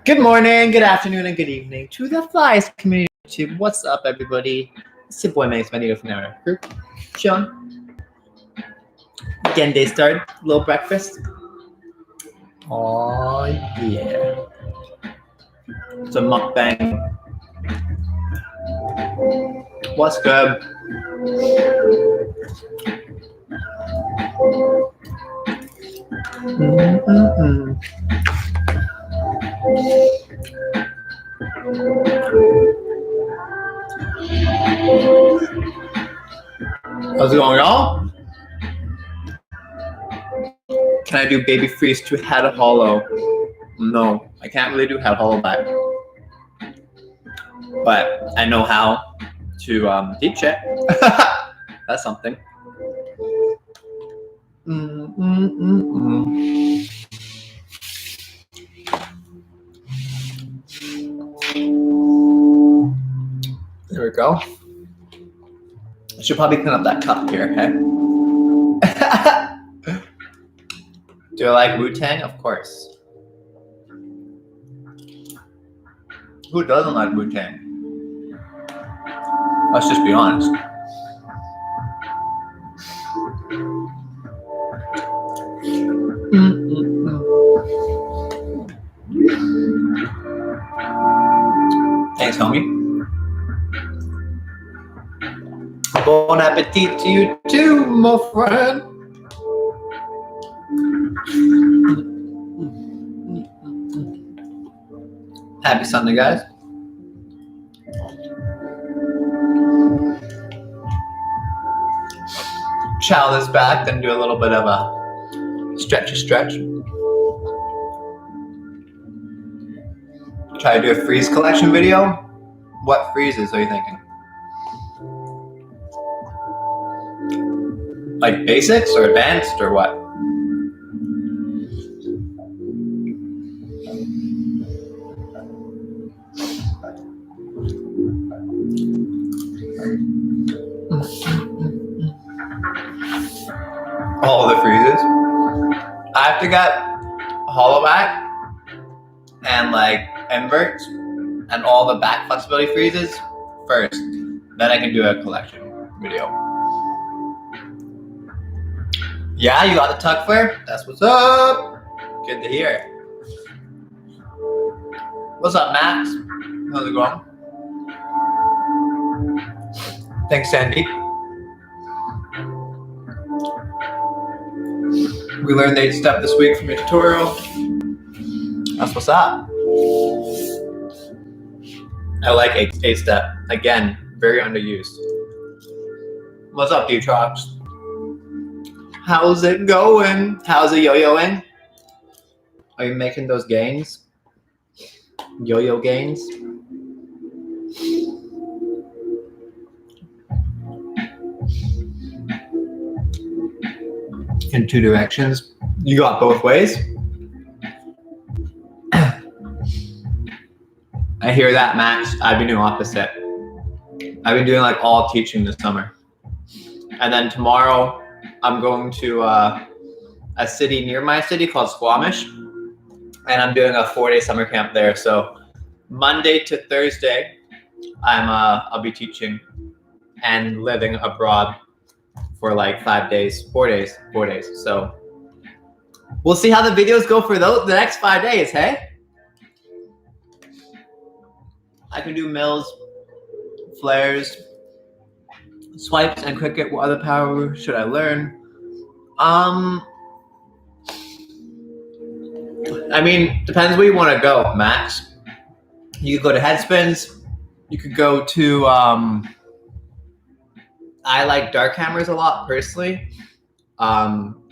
Good morning, good afternoon, and good evening to the Flies community. What's up, everybody? It's your boy Magnus.Magneto from our group. Chilling. Again, day started. Little breakfast. Oh yeah. It's a mukbang. What's good? How's it going, y'all? Can I do baby freeze to head hollow? No, I can't really do head hollow back. But I know how to teach it. That's something. There we go. I should probably clean up that cup here, hey? Do I like Wu-Tang? Of course. Who doesn't like Wu-Tang? Let's just be honest. Thanks, homie. Bon appetit to you too, my friend. Happy Sunday, guys. Chow this back, then do a little bit of a stretch. Try to do a freeze collection video. What freezes are you thinking? Like basics or advanced or what? All the freezes. I have to get hollow back and like inverts and all the back flexibility freezes first. Then I can do a collection video. Yeah, you got the tuck flare? That's what's up. Good to hear. What's up, Max? How's it going? Thanks, Sandy. We learned 8-step this week from your tutorial. That's what's up. I like 8-step. Again, very underused. What's up, D-Trox? How's it going? How's it yo-yoing? Are you making those gains? Yo-yo gains? In two directions. You got both ways. I hear that, Max. I've been doing opposite. I've been doing like all teaching this summer. And then tomorrow I'm going to a city near my city called Squamish. And I'm doing a 4-day summer camp there. So Monday to Thursday, I'll be teaching and living abroad for like 4 days. So we'll see how the videos go for the next 5 days, hey? I can do mills, flares, swipes, and cricket. What other power should I learn? I mean, depends where you want to go, Max. You could go to head spins. You could go to, I like Jackhammers a lot, personally.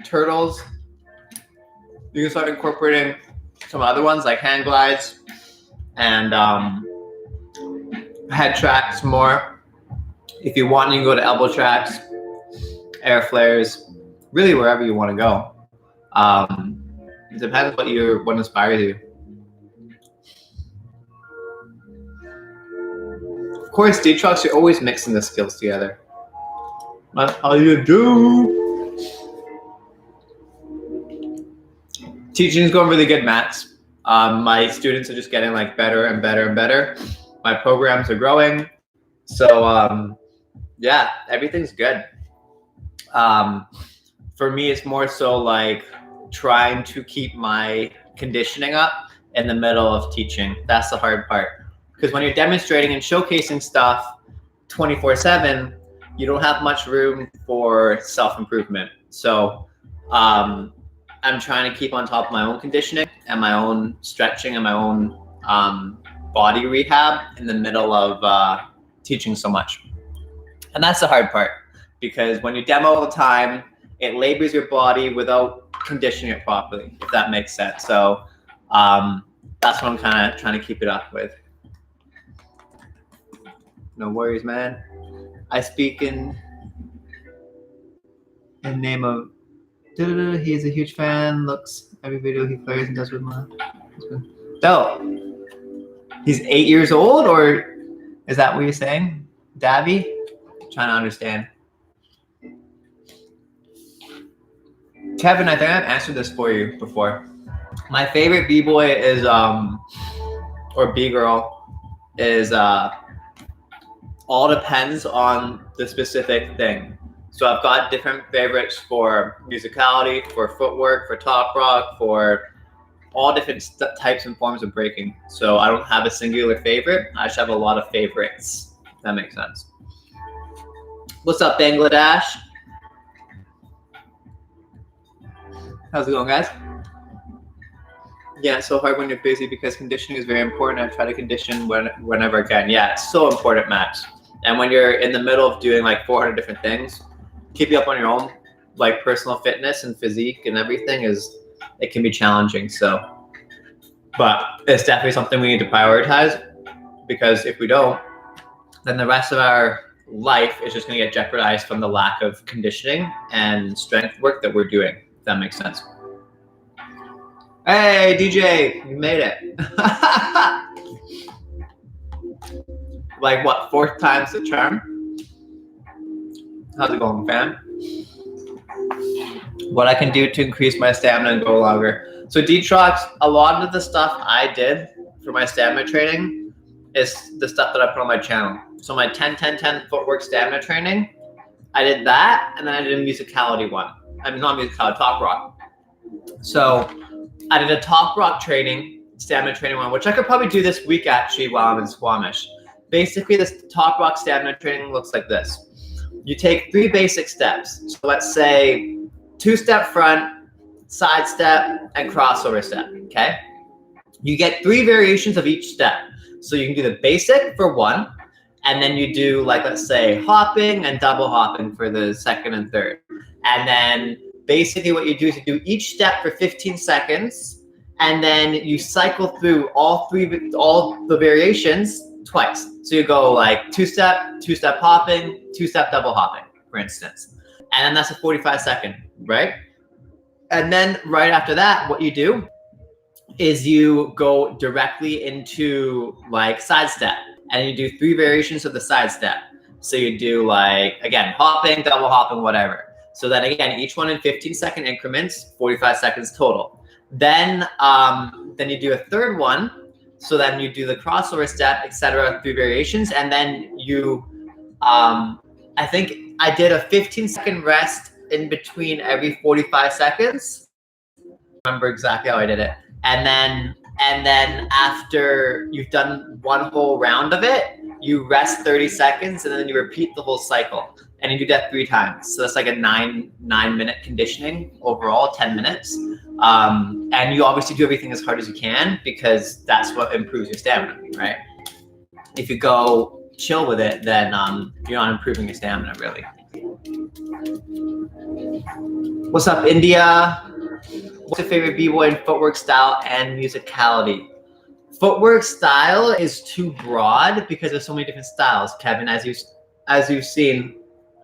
Turtles. You can start incorporating some other ones like hand glides and head tracks more. If you want, you can go to elbow tracks, air flares, really wherever you want to go. It depends what inspires you. Of course, D-Trucks, you're always mixing the skills together. That's how you do. Teaching's going really good, Max. My students are just getting like better and better and better. My programs are growing. So yeah, everything's good. For me, it's more so like trying to keep my conditioning up in the middle of teaching. That's the hard part. Because when you're demonstrating and showcasing stuff 24/7, you don't have much room for self-improvement. So I'm trying to keep on top of my own conditioning and my own stretching and my own body rehab in the middle of teaching so much. And that's the hard part, because when you demo all the time, it labors your body without conditioning it properly, if that makes sense. So that's what I'm kind of trying to keep it up with. No worries, man. I speak in name of he is a huge fan, looks every video he plays and does with my husband. Dope. He's 8 years old, or is that what you're saying? Davy? Trying to understand. Kevin, I think I've answered this for you before. My favorite B-boy is or B-girl is all depends on the specific thing. So I've got different favorites for musicality, for footwork, for top rock, for all different types and forms of breaking. So I don't have a singular favorite. I just have a lot of favorites. If that makes sense. What's up, Bangladesh? How's it going, guys? Yeah, it's so hard when you're busy because conditioning is very important. I try to condition whenever I can. Yeah, it's so important, Max. And when you're in the middle of doing like 400 different things, keeping up on your own like personal fitness and physique and everything it can be challenging. So, but it's definitely something we need to prioritize, because if we don't, then the rest of our life is just going to get jeopardized from the lack of conditioning and strength work that we're doing, if that makes sense. Hey, DJ, you made it. Like what, 4th time's the charm? How's it going, fam? What I can do to increase my stamina and go longer. So Detox, a lot of the stuff I did for my stamina training is the stuff that I put on my channel. So my 10-10-10 footwork stamina training, I did that, and then I did a musicality one. I mean, not musicality, top rock. So I did a top rock training, stamina training one, which I could probably do this week actually while I'm in Squamish. Basically, this top rock stamina training looks like this. You take 3 basic steps. So let's say 2-step front, side step, and crossover step, okay? You get 3 variations of each step. So you can do the basic for 1, and then you do like, let's say, hopping and double hopping for the 2nd and 3rd. And then basically what you do is you do each step for 15 seconds, and then you cycle through all the variations twice. So you go like 2-step hopping, 2-step double hopping, for instance. And then that's a 45-second, right? And then right after that, what you do is you go directly into like side step, and you do 3 variations of the side step. So you do like, again, hopping, double hopping, whatever. So then again, each one in 15-second increments, 45 seconds total. Then you do a 3rd one. So then you do the crossover step, etc., 3 variations. And then you, I think I did a 15-second rest in between every 45 seconds. I remember exactly how I did it. And then after you've done one whole round of it, you rest 30 seconds, and then you repeat the whole cycle. And you do that 3 times. So that's like a 9-minute conditioning overall, 10 minutes. And you obviously do everything as hard as you can, because that's what improves your stamina, right? If you go chill with it, then you're not improving your stamina, really. What's up, India? What's your favorite b-boy and footwork style and musicality? Footwork style is too broad because there's so many different styles, Kevin. As you've seen,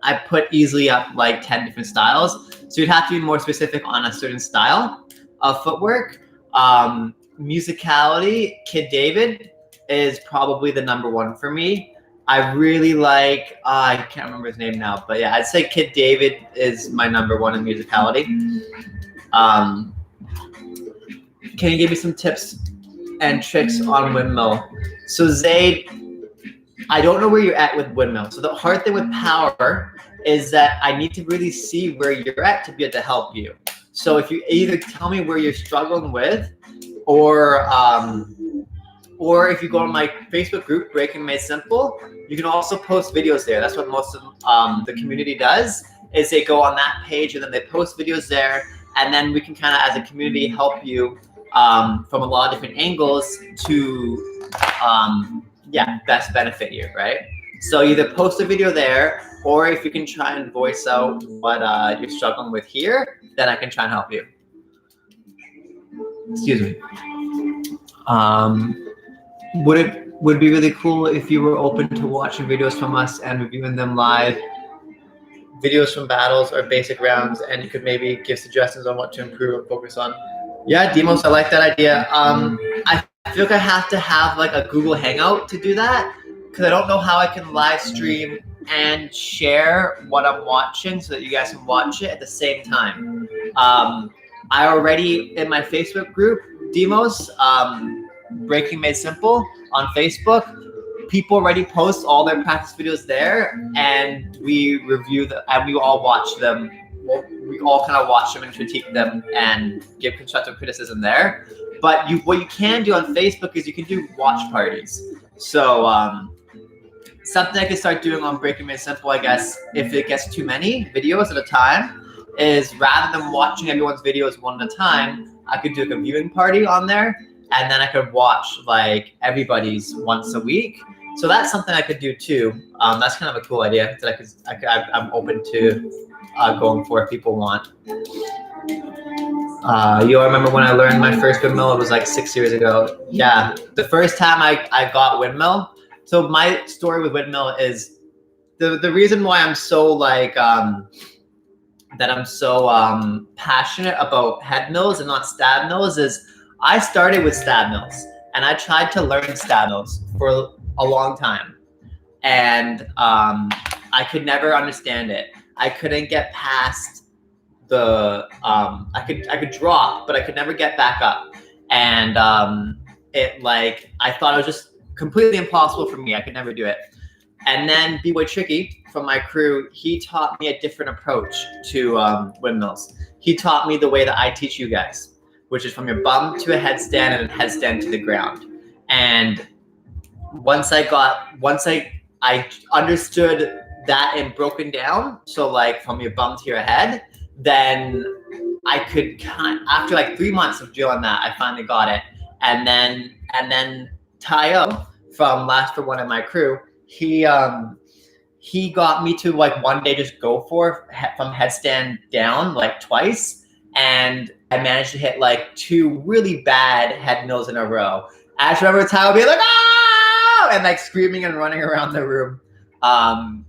I put easily up like 10 different styles. So you'd have to be more specific on a certain style of footwork. Musicality, Kid David is probably the #1 for me. I really like, I can't remember his name now, but yeah, I'd say Kid David is my #1 in musicality. Can you give me some tips and tricks on windmill. So Zayd, I don't know where you're at with windmill. So the hard thing with power is that I need to really see where you're at to be able to help you. So if you either tell me where you're struggling with, or if you go on my Facebook group, Breaking Made Simple, you can also post videos there. That's what most of the community does, is they go on that page and then they post videos there, and then we can kind of, as a community, help you from a lot of different angles to best benefit you, right? So either post a video there, or if you can try and voice out what you're struggling with here, then I can try and help you. Excuse me. Would be really cool if you were open to watching videos from us and reviewing them live, videos from battles or basic rounds, and you could maybe give suggestions on what to improve or focus on. Yeah, Demos, I like that idea. I feel like I have to have like a Google Hangout to do that, because I don't know how I can live stream and share what I'm watching so that you guys can watch it at the same time. I already, in my Facebook group, Demos, Breaking Made Simple on Facebook, people already post all their practice videos there, and we review them, and we all watch them. We all kind of watch them and critique them and give constructive criticism there. But what you can do on Facebook is you can do watch parties. So something I could start doing on Breaking Made Simple, I guess, if it gets too many videos at a time, is rather than watching everyone's videos one at a time, I could do like a viewing party on there, and then I could watch like everybody's once a week. So that's something I could do too. That's kind of a cool idea that I'm open to going for if people want. You remember when I learned my first windmill? It was like 6 years ago. Yeah, the first time I got windmill. So my story with windmill is the reason why I'm so like passionate about head mills and not stab mills is I started with stab mills, and I tried to learn stab mills for a long time, and I could never understand it. I couldn't get past the I could drop, but I could never get back up, and I thought it was just completely impossible for me. I could never do it. And then B-Boy Tricky from my crew, he taught me a different approach to windmills. He taught me the way that I teach you guys, which is from your bum to a headstand and a headstand to the ground. And once I understood that and broken down, so like from your bum to your head, then I could after like 3 months of drilling that, I finally got it. And then Tayo from Last for One of my crew, he got me to like one day just go from headstand down like twice, and I managed to hit like 2 really bad head mills in a row. I just remember Tayo being like, "Ah!" and like screaming and running around the room.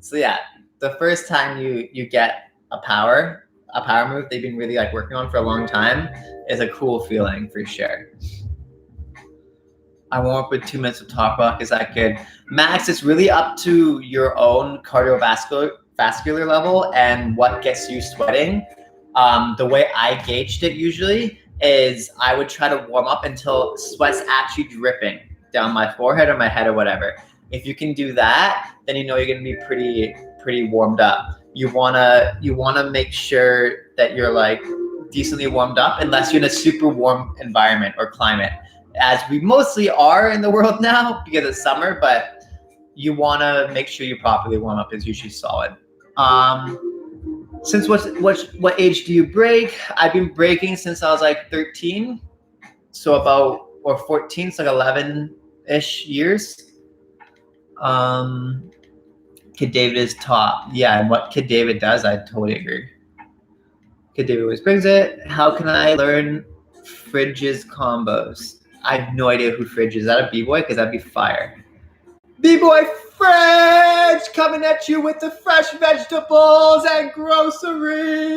So yeah, the first time you get a power move they've been really like working on for a long time is a cool feeling for sure. I warm up with 2 minutes of top rock as I could. Max, it's really up to your own cardiovascular level and what gets you sweating. The way I gauged it usually is I would try to warm up until sweat's actually dripping down my forehead or my head or whatever. If you can do that, then you know you're gonna be pretty warmed up. You wanna make sure that you're like decently warmed up, unless you're in a super warm environment or climate, as we mostly are in the world now because it's summer. But you wanna make sure you properly warm up is usually solid. Since what age do you break? I've been breaking since I was like 13, or 14, so like 11-ish years. Kid David is top. Yeah, and what Kid David does, I totally agree. Kid David always brings it. How can I learn Fridge's combos? I have no idea who Fridge is. Is that a B-Boy? Because that'd be fire. B-Boy Fridge coming at you with the fresh vegetables and groceries.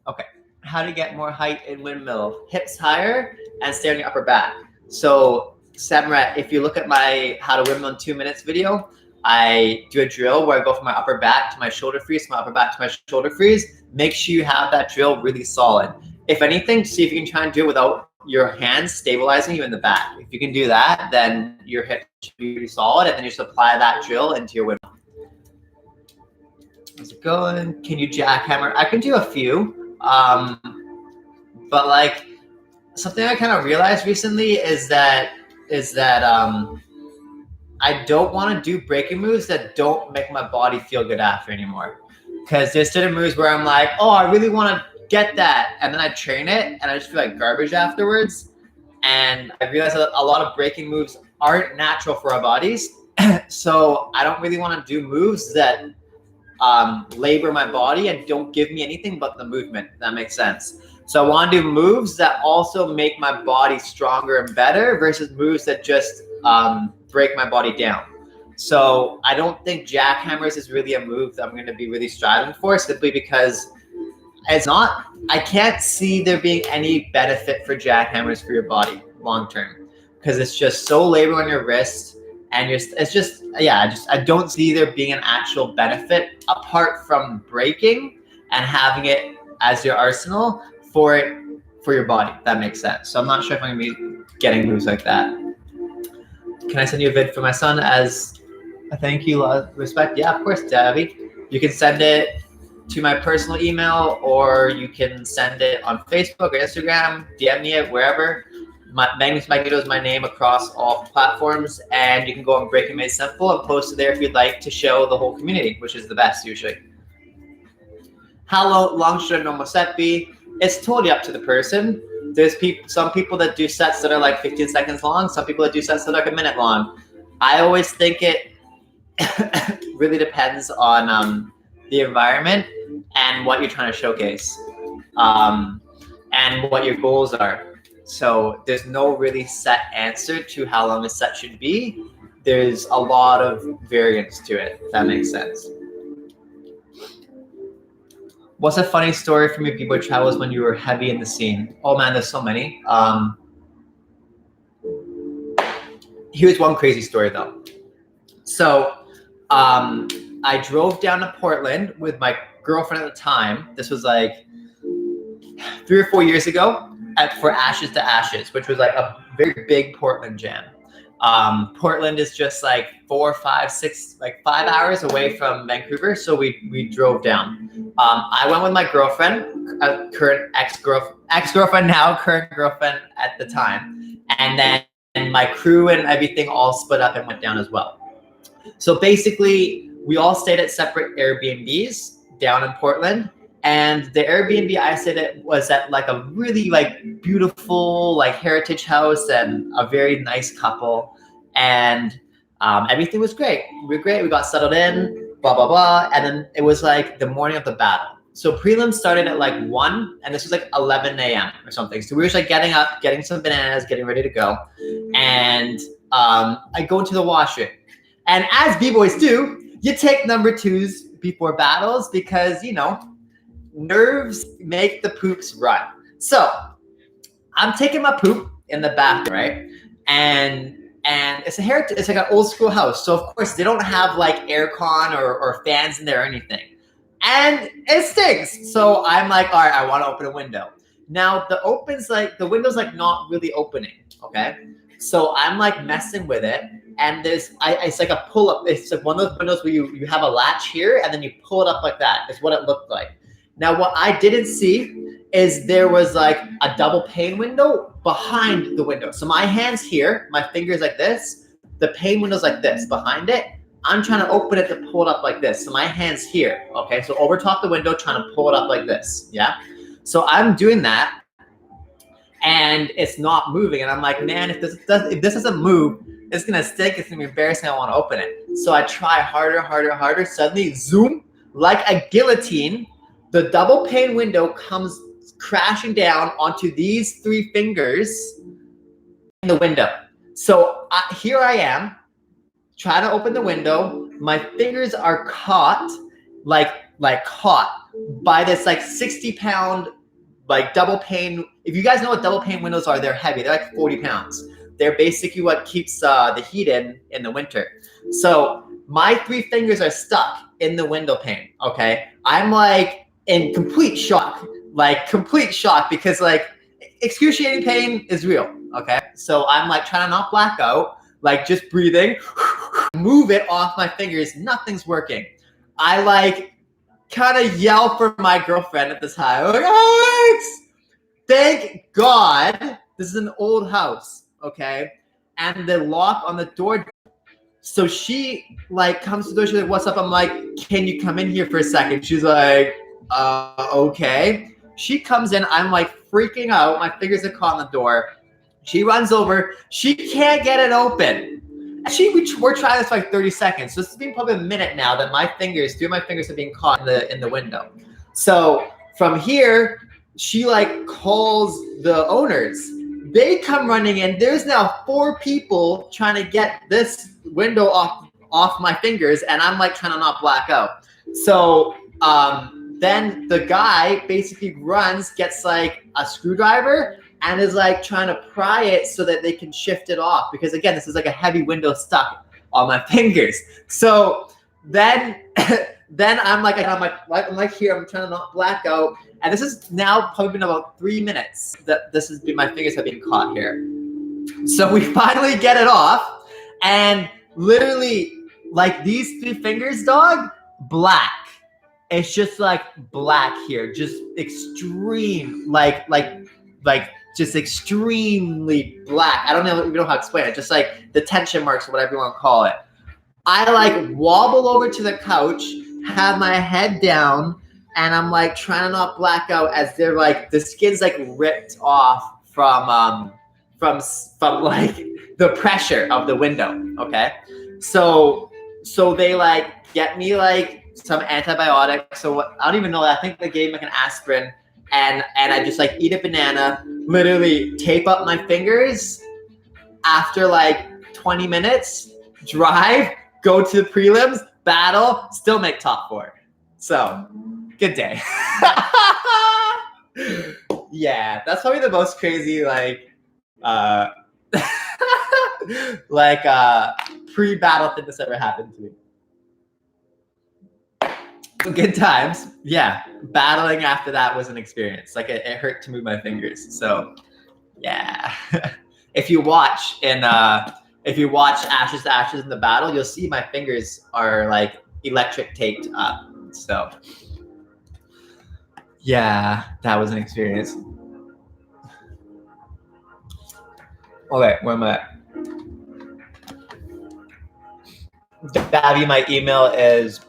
Okay, how to get more height in windmill. Hips higher and stay on your upper back. So Samrat, if you look at my how to windmill in 2 minutes video, I do a drill where I go from my upper back to my shoulder freeze, my upper back to my shoulder freeze. Make sure you have that drill really solid. If anything, see if you can try and do it without your hands stabilizing you in the back. If you can do that, then your hip should be pretty solid, and then you just apply that drill into your windmill. How's it going? Can you jackhammer? I can do a few, but like something I kind of realized recently is that I don't want to do breaking moves that don't make my body feel good after anymore. Because there's certain moves where I'm like, oh, I really want to get that, and then I train it, and I just feel like garbage afterwards. And I realize that a lot of breaking moves aren't natural for our bodies, so I don't really want to do moves that labor my body and don't give me anything but the movement, if that makes sense. So I want to do moves that also make my body stronger and better versus moves that just break my body down. So I don't think jackhammers is really a move that I'm going to be really striving for, simply because it's not, I can't see there being any benefit for jackhammers for your body long term, because it's just so labor on your wrist, and I don't see there being an actual benefit apart from breaking and having it as your arsenal for your body, if that makes sense. So I'm not sure if I'm going to be getting moves like that. Can I send you a vid for my son as a thank you, respect? Yeah, of course, Debbie. You can send it to my personal email, or you can send it on Facebook or Instagram, DM me it, wherever. Magnus.Magneto is my name across all platforms, and you can go on Breaking Made Simple and post it there if you'd like to show the whole community, which is the best usually. How long should a normal set be? It's totally up to the person. There's some people that do sets that are like 15 seconds long, some people that do sets that are like a minute long. I always think it really depends on the environment and what you're trying to showcase, and what your goals are. So there's no really set answer to how long a set should be. There's a lot of variance to it, if that makes sense. What's a funny story from your B-boy travels when you were heavy in the scene? Oh man, there's so many. Here's one crazy story though. So I drove down to Portland with my girlfriend at the time. This was like 3 or 4 years ago for Ashes to Ashes, which was like a very big Portland jam. Portland is just like 4, 5, 6, like 5 hours away from Vancouver. So we drove down. I went with my girlfriend, current ex-girlfriend now, current girlfriend at the time. And then my crew and everything all split up and went down as well. So basically we all stayed at separate Airbnbs down in Portland. And the Airbnb I stayed at was at like a really like beautiful like heritage house and a very nice couple, and everything was great. We were great. We got settled in, blah blah blah, and then it was like the morning of the battle. So prelims started at like 1, and this was like 11 a.m. or something. So we were just like getting up, getting some bananas, getting ready to go, and I go into the washroom, and as b-boys do, you take number 2s before battles because nerves make the poops run. So I'm taking my poop in the bathroom, right? And it's like an old school house. So of course they don't have like aircon or fans in there or anything. And it stinks. So I'm like, all right, I want to open a window. Now the window's like not really opening. Okay. So I'm like messing with it. And it's like a pull up. It's like one of those windows where you have a latch here and then you pull it up like that. It's what it looked like. Now, what I didn't see is there was like a double pane window behind the window. So my hand's here, my finger's like this, the pane window's like this behind it. I'm trying to open it to pull it up like this. So my hand's here, okay? So over top the window, trying to pull it up like this, yeah? So I'm doing that and it's not moving. And I'm like, man, if this doesn't move, it's gonna stink, it's gonna be embarrassing, I wanna open it. So I try harder, suddenly zoom, like a guillotine, the double pane window comes crashing down onto these 3 fingers in the window. So here I am, trying to open the window. My fingers are caught, like caught by this like 60-pound like double pane. If you guys know what double pane windows are, they're heavy. They're like 40 pounds. They're basically what keeps the heat in the winter. So my 3 fingers are stuck in the window pane, okay? I'm like in complete shock because like excruciating pain is real, okay? So I'm like trying to not black out, like just breathing, move it off my fingers, nothing's working. I like kind of yell for my girlfriend at this time, I'm like, Alex! Thank God this is an old house, okay? And the lock on the door. So she like comes to the door, she's like, what's up? I'm like, can you come in here for a second? She's like, okay. She comes in, I'm like freaking out. My fingers are caught on the door. She runs over, she can't get it open. We're trying this for like 30 seconds. So this has been probably a minute now that three of my fingers are being caught in the window. So from here, she like calls the owners. They come running in. There's now 4 people trying to get this window off my fingers, and I'm like trying to not black out. So then the guy basically runs, gets like a screwdriver, and is like trying to pry it so that they can shift it off. Because again, this is like a heavy window stuck on my fingers. So then I'm like here, I'm trying to not black out. And this is now probably been about 3 minutes that my fingers have been caught here. So we finally get it off, and literally like these 3 fingers, dog, black. It's just like black here, just extreme, like just extremely black. I don't even know how to explain it. Just like the tension marks or whatever you want to call it. I like wobble over to the couch, have my head down, and I'm like trying to not black out as they're like the skin's like ripped off from like the pressure of the window. Okay, so they like get me like some antibiotics. So I don't even know. I think they gave me like an aspirin, and I just like eat a banana, literally tape up my fingers. After like 20 minutes, drive, go to the prelims, battle, still make top 4. So good day. Yeah, that's probably the most crazy like pre-battle thing that's ever happened to me. Good times. Yeah, battling after that was an experience. Like it hurt to move my fingers. So yeah. If you watch Ashes to Ashes in the battle, you'll see my fingers are like electric taped up. So yeah, that was an experience. Okay, where am I at? Davy, my email is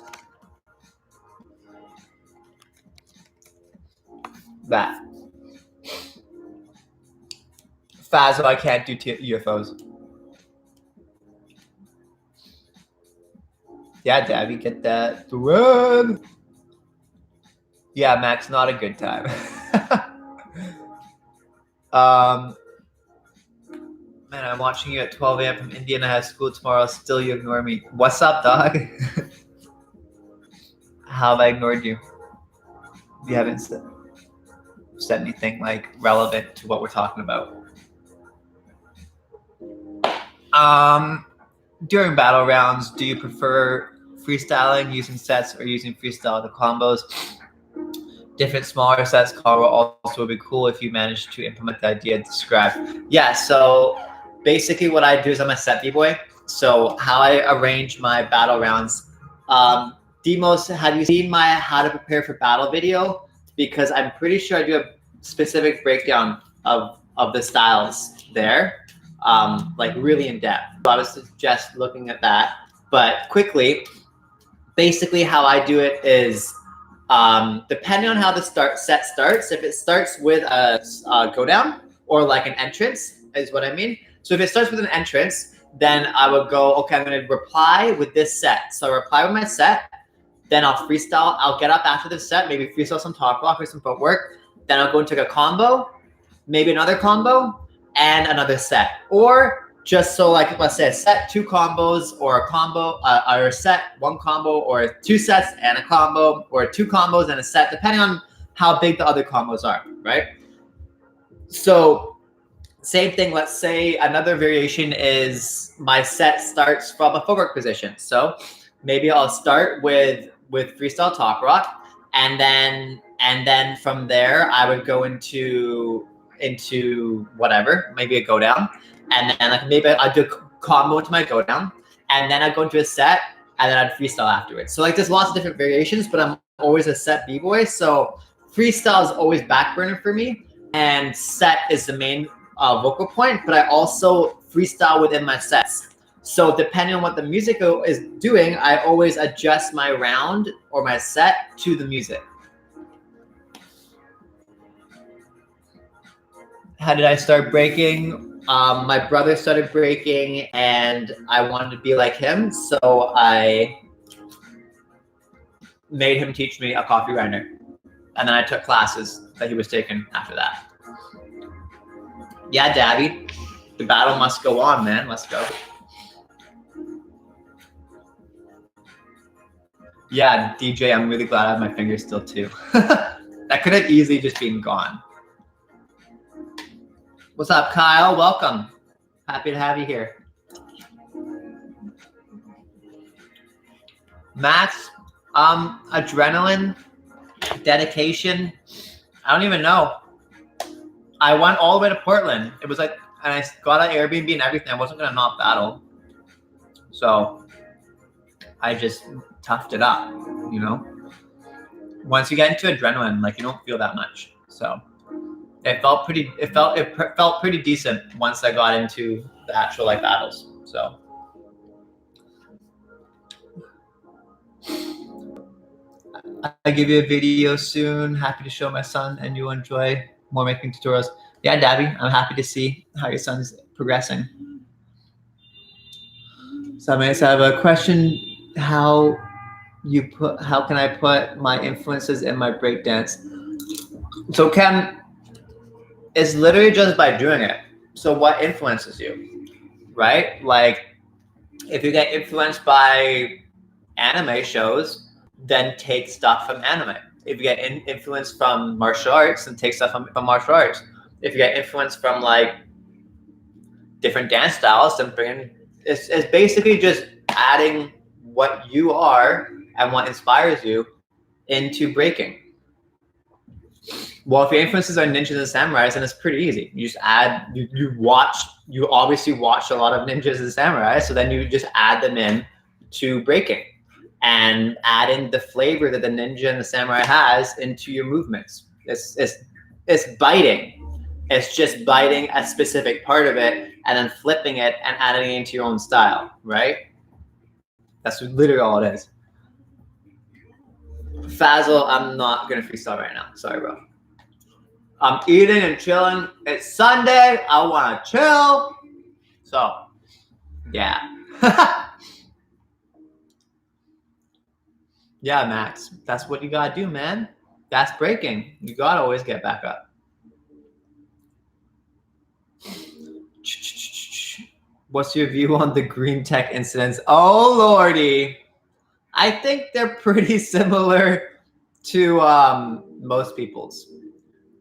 that. Fazzo, I can't do UFOs. Yeah, Davy, get that thread. Yeah, Max, not a good time. Man, I'm watching you at 12 a.m. from India and I have school tomorrow. Still, you ignore me. What's up, dog? How have I ignored you? You haven't said anything like relevant to what we're talking about. During battle rounds, do you prefer freestyling, using sets, or using freestyle to combos? Different smaller sets combo also would be cool if you managed to implement the idea described. Yeah, so basically what I do is I'm a set b-boy. So how I arrange my battle rounds. Demos, have you seen my how to prepare for battle video? Because I'm pretty sure I do a specific breakdown of the styles there, like really in depth. So I would suggest looking at that. But quickly, basically how I do it is, depending on how the set starts, if it starts with a go down or like an entrance is what I mean. So if it starts with an entrance, then I would go, okay, I'm going to reply with this set. So I reply with my set, then I'll freestyle. I'll get up after the set, maybe freestyle some top rock or some footwork. Then I'll go into a combo, maybe another combo, and another set. Or just so like, let's say a set, 2 combos, or a combo, or a set, 1 combo, or 2 sets and a combo, or 2 combos and a set, depending on how big the other combos are, right? So same thing, let's say another variation is my set starts from a footwork position. So maybe I'll start with freestyle top rock, and then from there I would go into into whatever, maybe a go down, and then like maybe I'd do a combo to my go down, and then I'd go into a set, and then I'd freestyle afterwards. So like there's lots of different variations, but I'm always a set b-boy, so freestyle is always back burner for me, and set is the main vocal point, but I also freestyle within my sets. So depending on what the music is doing, I always adjust my round or my set to the music. How did I start breaking? My brother started breaking and I wanted to be like him. So I made him teach me a coffee grinder. And then I took classes that he was taking after that. Yeah, Dabby, the battle must go on, man. Let's go. Yeah, DJ, I'm really glad I have my fingers still too. That could have easily just been gone. What's up, Kyle? Welcome. Happy to have you here. Max, adrenaline, dedication, I don't even know. I went all the way to Portland. It was like, and I got an Airbnb and everything. I wasn't gonna not battle. So I just toughed it up, you know? Once you get into adrenaline, like you don't feel that much. So it felt pretty decent once I got into the actual like battles. So I'll give you a video soon. Happy to show my son and you'll enjoy more making tutorials. Yeah, Dabby, I'm happy to see how your son's progressing. So I have a question. How can I put my influences in my breakdance? So Ken, it's literally just by doing it. So what influences you, right? Like if you get influenced by anime shows, then take stuff from anime. If you get influenced from martial arts, then take stuff from martial arts. If you get influenced from like different dance styles, then bring in, it's basically just adding what you are and what inspires you into breaking. Well, if your influences are ninjas and samurais, then it's pretty easy. You just add, you obviously watch a lot of ninjas and samurais, so then you just add them in to breaking and add in the flavor that the ninja and the samurai has into your movements. It's biting. It's just biting a specific part of it and then flipping it and adding it into your own style, right? That's literally all it is. Fazzle, I'm not gonna freestyle right now. Sorry, bro. I'm eating and chilling. It's Sunday. I wanna chill. So, yeah. Yeah, Max. That's what you gotta do, man. That's breaking. You gotta always get back up. What's your view on the green tech incidents? Oh, Lordy. I think they're pretty similar to most people's.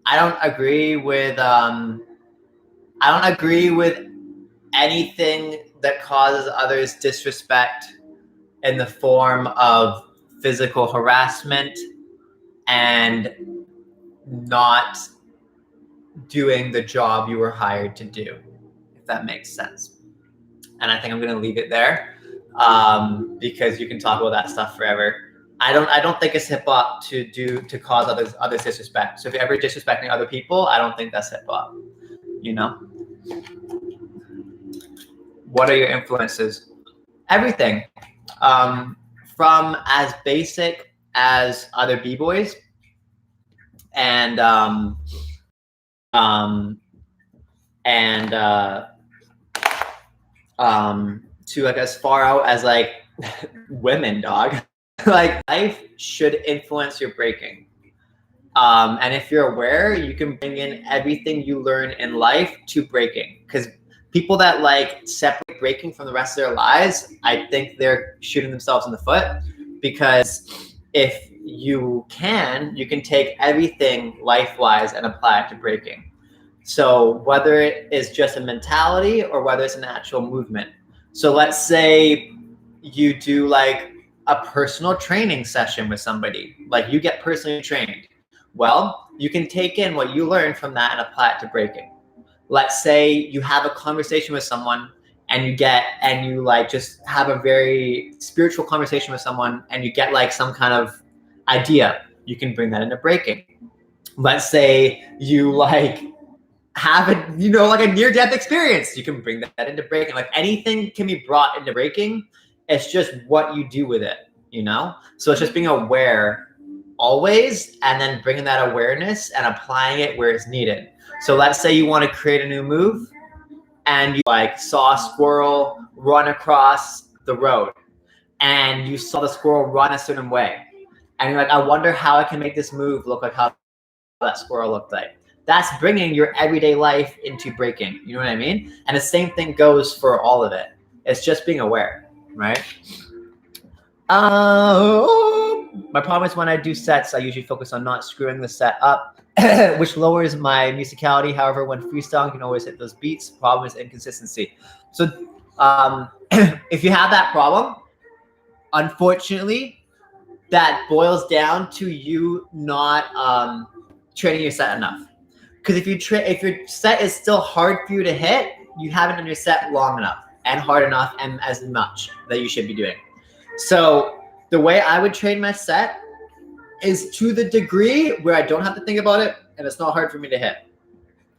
I don't agree with anything that causes others disrespect in the form of physical harassment and not doing the job you were hired to do, if that makes sense. And I think I'm going to leave it there because you can talk about that stuff forever. I don't think it's hip hop to cause others disrespect. So if you're ever disrespecting other people, I don't think that's hip hop. You know. What are your influences? Everything, from as basic as other b-boys, and to like as far out as like women, dog. Like life should influence your breaking. And if you're aware, you can bring in everything you learn in life to breaking. Because people that like separate breaking from the rest of their lives, I think they're shooting themselves in the foot. Because if you can take everything life-wise and apply it to breaking. So whether it is just a mentality or whether it's an actual movement. So let's say you do like a personal training session with somebody, like you get personally trained. Well, you can take in what you learned from that and apply it to breaking. Let's say you have a conversation with someone and you like just have a very spiritual conversation with someone and you get like some kind of idea. You can bring that into breaking. Let's say you like have a, you know, like a near-death experience. You can bring that into breaking. Like anything can be brought into breaking. It's just what you do with it, you know? So it's just being aware always, and then bringing that awareness and applying it where it's needed. So let's say you want to create a new move and you like saw a squirrel run across the road and you saw the squirrel run a certain way. And you're like, I wonder how I can make this move look like how that squirrel looked like. That's bringing your everyday life into breaking. You know what I mean? And the same thing goes for all of it. It's just being aware, right? My problem is when I do sets, I usually focus on not screwing the set up, which lowers my musicality. However, when freestyling, you can always hit those beats. Problem is inconsistency. So if you have that problem, unfortunately, that boils down to you not training your set enough. Because if your set is still hard for you to hit, you haven't done your set long enough and hard enough and as much that you should be doing. So the way I would train my set is to the degree where I don't have to think about it and it's not hard for me to hit.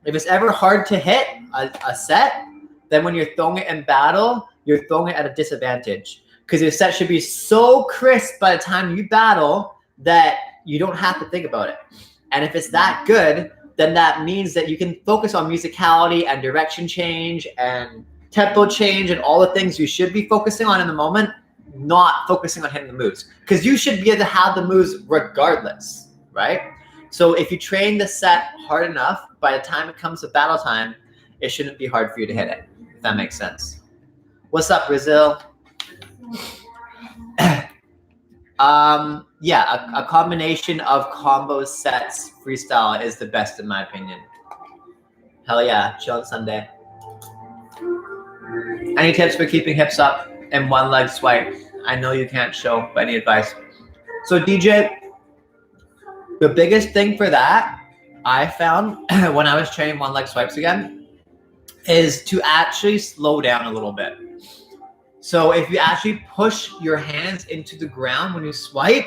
If it's ever hard to hit a set, then when you're throwing it in battle, you're throwing it at a disadvantage. Because your set should be so crisp by the time you battle that you don't have to think about it. And if it's that good, then that means that you can focus on musicality and direction change and tempo change and all the things you should be focusing on in the moment, not focusing on hitting the moves. Because you should be able to have the moves regardless, right? So if you train the set hard enough, by the time it comes to battle time, it shouldn't be hard for you to hit it, if that makes sense. What's up, Brazil? Yeah, a combination of combo sets freestyle is the best in my opinion. Hell yeah, chill on Sunday. Any tips for keeping hips up and one leg swipe? I know you can't show, but any advice? So DJ, the biggest thing for that I found when I was training one leg swipes again is to actually slow down a little bit. So if you actually push your hands into the ground when you swipe,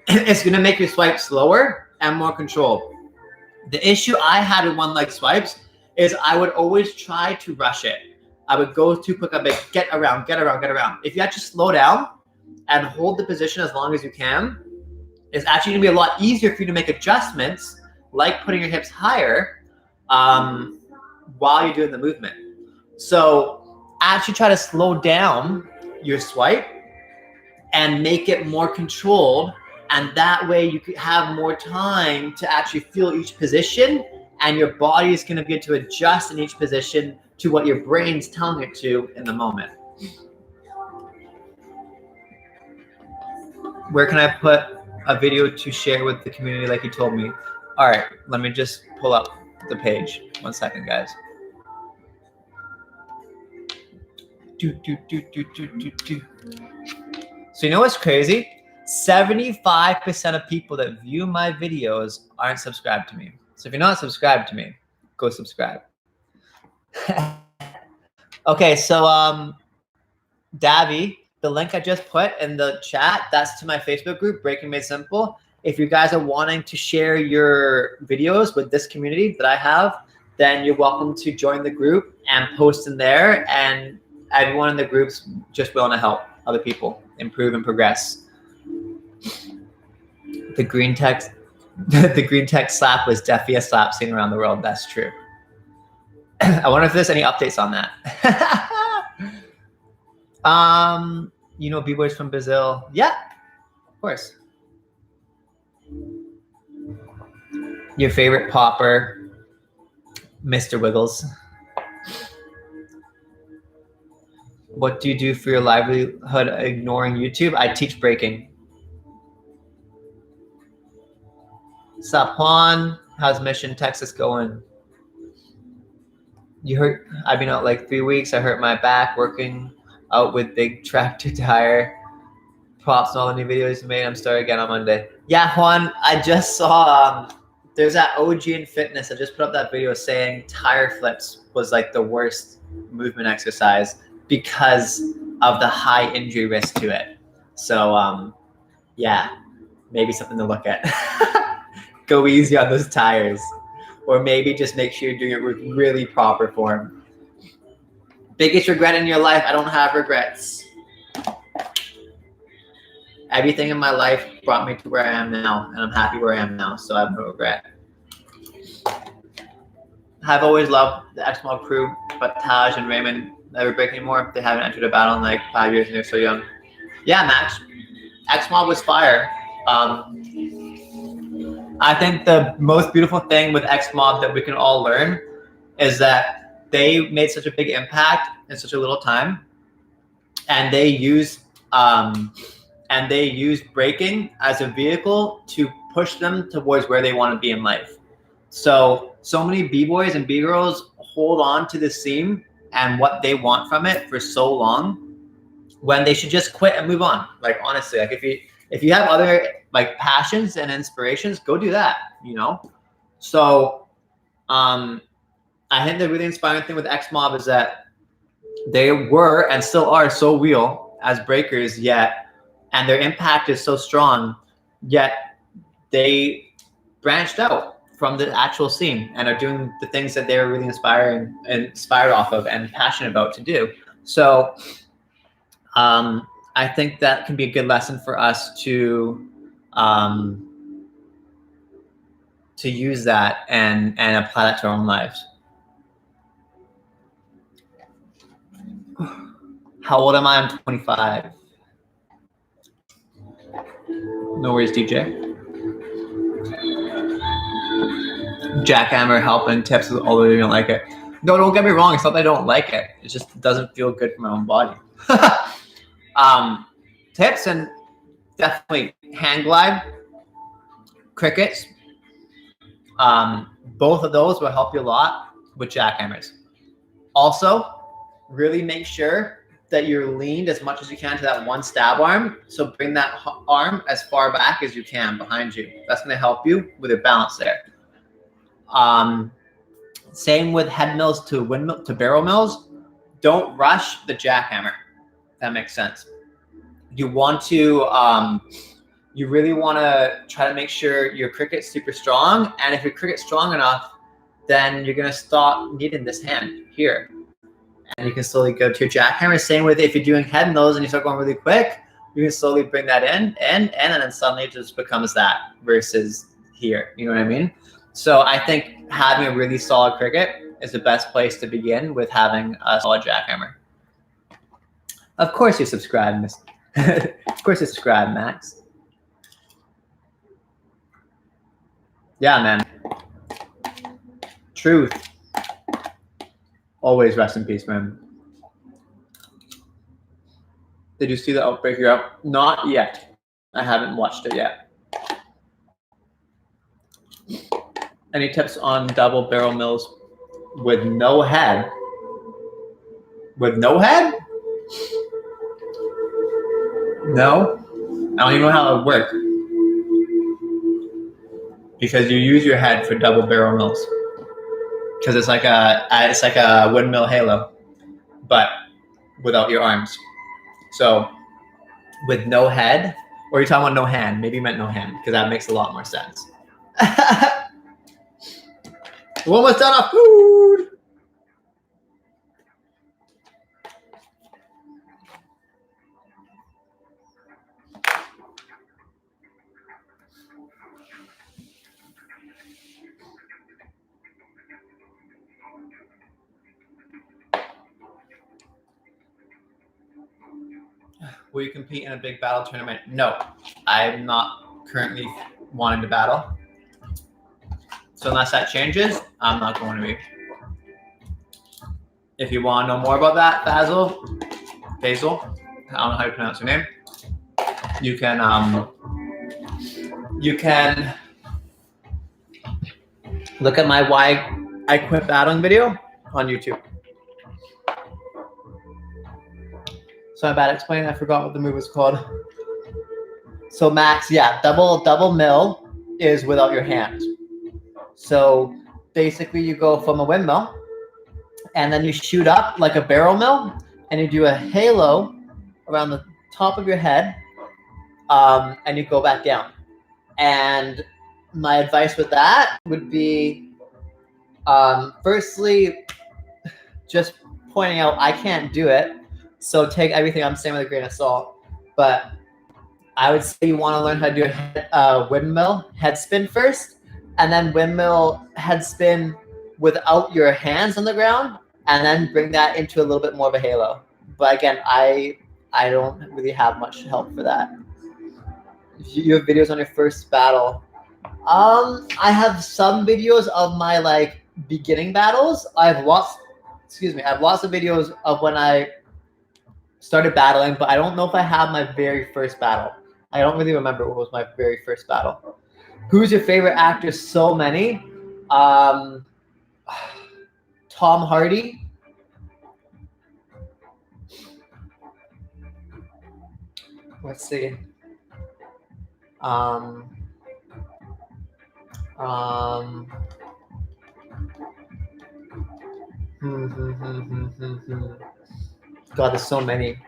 it's gonna make your swipe slower and more controlled. The issue I had with one leg swipes is I would always try to rush it. I would go too quick, I'd be like, get around. If you actually slow down and hold the position as long as you can, it's actually gonna be a lot easier for you to make adjustments, like putting your hips higher while you're doing the movement. So actually try to slow down your swipe and make it more controlled, and that way you could have more time to actually feel each position, and your body is going to get to adjust in each position to what your brain's telling it to in the moment. Where can I put a video to share with the community like you told me? All right, let me just pull up the page. 1 second, guys. So you know what's crazy? 75% of people that view my videos aren't subscribed to me. So if you're not subscribed to me, go subscribe. Okay, so Davy, the link I just put in the chat, that's to my Facebook group, Breaking Made Simple. If you guys are wanting to share your videos with this community that I have, then you're welcome to join the group and post in there, and everyone in the group's just willing to help other people improve and progress. The green tech slap was definitely a slap seen around the world. That's true. I wonder if there's any updates on that. You know B-Boys from Brazil? Yeah, of course. Your favorite popper, Mr. Wiggles. What do you do for your livelihood ignoring YouTube? I teach breaking. Sup, Juan? How's Mission, Texas going? You hurt? I've been out like 3 weeks. I hurt my back working out with big tractor tire. Props on all the new videos you made. I'm starting again on Monday. Yeah, Juan, I just saw there's that OG in fitness that just put up that video saying tire flips was like the worst movement exercise because of the high injury risk to it. So yeah, maybe something to look at. Go easy on those tires, or maybe just make sure you're doing it with really proper form. Biggest regret in your life? I don't have regrets. Everything in my life brought me to where I am now, and I'm happy where I am now, so I have no regret. I've always loved the X-Mob crew, but Taj and Raymond never break anymore. They haven't entered a battle in like 5 years and they're so young. Yeah, Max. X-Mob was fire. I think the most beautiful thing with X-Mob that we can all learn is that they made such a big impact in such a little time, and they used breaking as a vehicle to push them towards where they want to be in life. So many B-boys and B-girls hold on to the scene and what they want from it for so long, when they should just quit and move on. Like, honestly, like if you have other like passions and inspirations, go do that, you know? So I think the really inspiring thing with X-Mob is that they were and still are so real as breakers, yet, and their impact is so strong, yet they branched out from the actual scene and are doing the things that they're really inspired off of and passionate about to do. So I think that can be a good lesson for us to use that and apply that to our own lives. How old am I? I'm 25. No worries, DJ. Jackhammer helping tips, although you don't like it. No, don't get me wrong. It's not that I don't like it. It just doesn't feel good for my own body. Tips and definitely hand glide, crickets. Both of those will help you a lot with jackhammers. Also, really make sure that you're leaned as much as you can to that one stab arm. So bring that arm as far back as you can behind you. That's going to help you with your balance there. Same with head mills to windmill to barrel mills. Don't rush the jackhammer. That makes sense. You want to, you really want to try to make sure your cricket's super strong. And if your cricket's strong enough, then you're going to stop needing this hand here. And you can slowly go to your jackhammer. Same with if you're doing head mills and you start going really quick, you can slowly bring that in, and then suddenly it just becomes that versus here. You know what I mean? So I think having a really solid cricket is the best place to begin with having a solid jackhammer. Of course you subscribe, Miss. Of course you subscribe, Max. Yeah, man. Truth. Always rest in peace, man. Did you see the Outbreak Europe? Not yet. I haven't watched it yet. Any tips on double barrel mills with no head? With no head? No? I don't even know how it would work. Because you use your head for double barrel mills. Because it's like a windmill halo, but without your arms. So with no head, or you're talking about no hand? Maybe you meant no hand, because that makes a lot more sense. We're almost done our food. Will you compete in a big battle tournament? No, I'm not currently wanting to battle. So unless that changes, I'm not going to be. If you want to know more about that, Basil, I don't know how you pronounce your name. You can look at my Why I Quit Battling video on YouTube. So my bad explaining. I forgot what the move was called. So Max, yeah, double mill is without your hands. So basically you go from a windmill and then you shoot up like a barrel mill and you do a halo around the top of your head, and you go back down. And my advice with that would be, firstly, just pointing out I can't do it, so take everything I'm saying with a grain of salt. But I would say you want to learn how to do a windmill head spin first, and then windmill head spin without your hands on the ground, and then bring that into a little bit more of a halo. But again, I don't really have much help for that. You have videos on your first battle. I have some videos of my like beginning battles. I have lots of videos of when I started battling, but I don't know if I have my very first battle. I don't really remember what was my very first battle. Who's your favorite actor? So many. Tom Hardy. Let's see. God, there's so many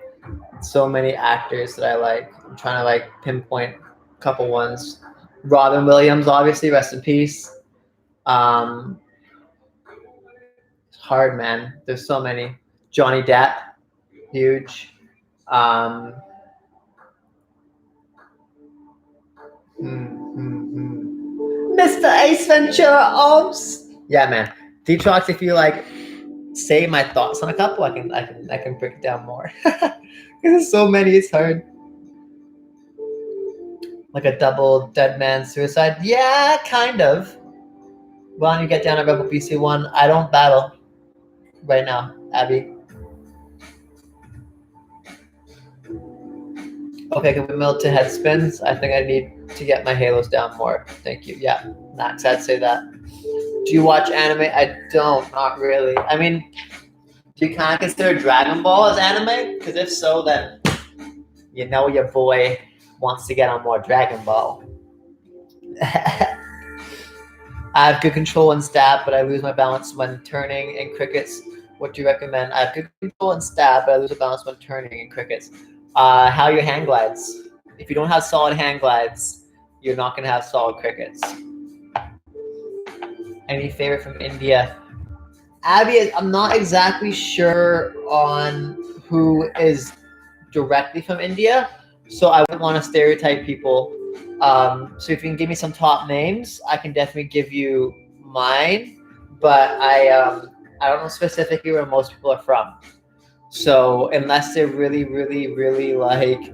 actors that I like. I'm trying to like pinpoint a couple ones. Robin Williams, obviously, rest in peace. It's hard, man. There's so many. Johnny Depp, huge. Mr. Ace Ventura, Ops. Yeah, man. Detrox, if you like say my thoughts on a couple, I can break it down more. There's so many, it's hard. Like a double dead man suicide. Yeah, kind of. Why don't you get down to Rebel PC 1? I don't battle right now, Abby. Okay, can we melt to head spins? I think I need to get my halos down more. Thank you. Yeah, Max, I'd say that. Do you watch anime? I don't, not really. I mean, do you kind of consider Dragon Ball as anime? Because if so, then you know your boy wants to get on more Dragon Ball. I have good control and stab, but I lose my balance when turning in crickets. What do you recommend? I have good control and stab, but I lose my balance when turning in crickets. How your hand glides. If you don't have solid hand glides, you're not going to have solid crickets. Any favorite from India? Abby, I'm not exactly sure on who is directly from India, so I wouldn't want to stereotype people. So if you can give me some top names, I can definitely give you mine, but I don't know specifically where most people are from. So unless they're really, really, really like